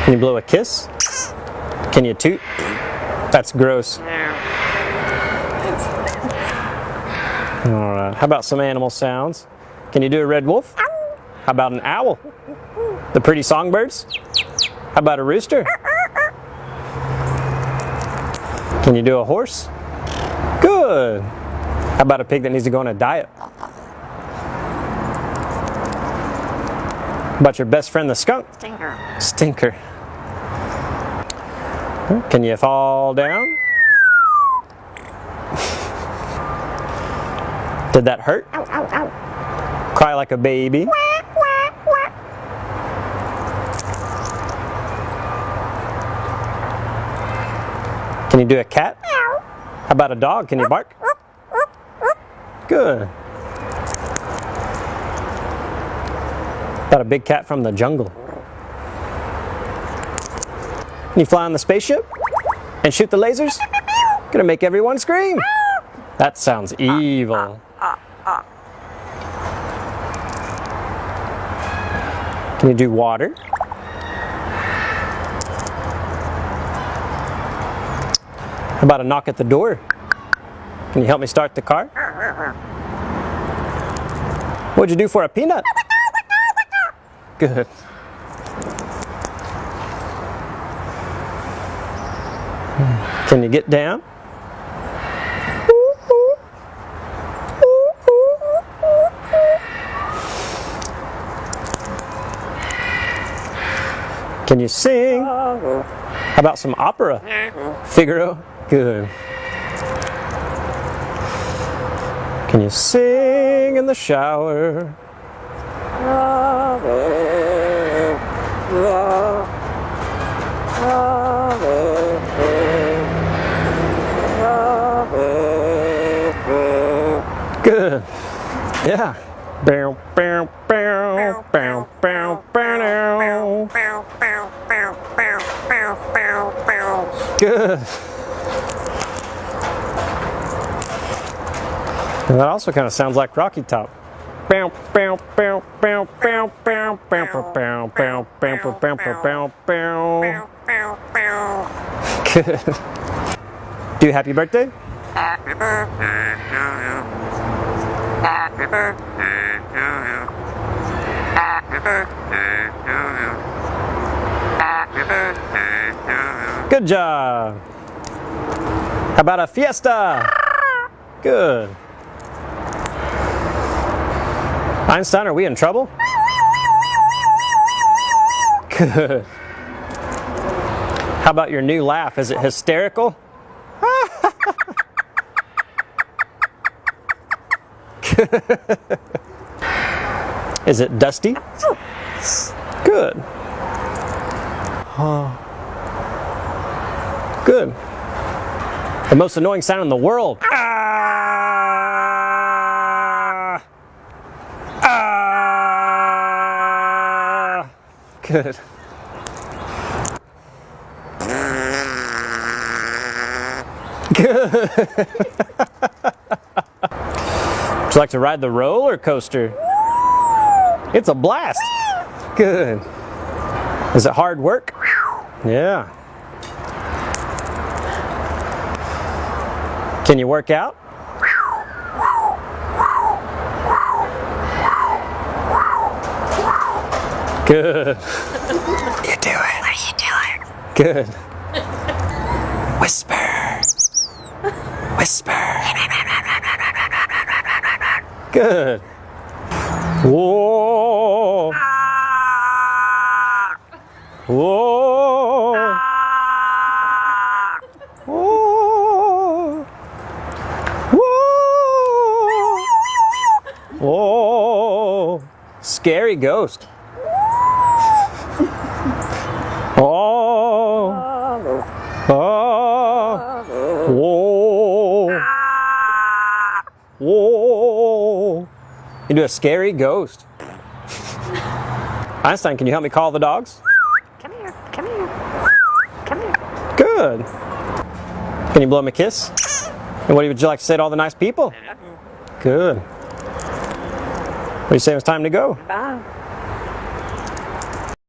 Can you blow a kiss? Can you toot? That's gross. Alright, how about some animal sounds? Can you do a red wolf? How about an owl? The pretty songbirds? How about a rooster? Can you do a horse? Good. How about a pig that needs to go on a diet? How about your best friend the skunk? Stinker. Stinker. Can you fall down? Did that hurt? Ow, ow, ow. Cry like a baby? Can you do a cat? How about a dog? Can you bark? Good. About a big cat from the jungle? Can you fly on the spaceship? And shoot the lasers? Gonna make everyone scream. That sounds evil. Can you do water? How about a knock at the door? Can you help me start the car? What'd you do for a peanut? Good. Can you get down? Can you sing? How about some opera? Figaro? Good. Can you sing in the shower? Good. Yeah. Bow, bow, bow, bow, bow, bow. Good. And that also kind of sounds like Rocky Top. Bow, bow, bow, bow, bow, bow, bow, bow, bow, bow, bow, bow, bow. Good. Do you happy birthday? Happy birthday to you. Happy birthday to you. Happy birthday to you. Happy birthday to you. Good job. How about a fiesta? Good. Einstein, are we in trouble? Good. How about your new laugh? Is it hysterical? Is it dusty? Good. Good. The most annoying sound in the world. Ah! Ah! Good. Good. Would you like to ride the roller coaster? It's a blast. Good. Is it hard work? Yeah. Can you work out? Good. You do it. What are you doing? Good. Whisper. Whisper. Good. Whoa. Whoa. Whoa. Whoa. Whoa. Scary ghost. Oh. Oh. Whoa. Whoa. You do a scary ghost. Einstein, can you help me call the dogs? Come here, come here, come here. Good. Can you blow him a kiss? And what would you like to say to all the nice people? Good. What do you say it's time to go? Bye.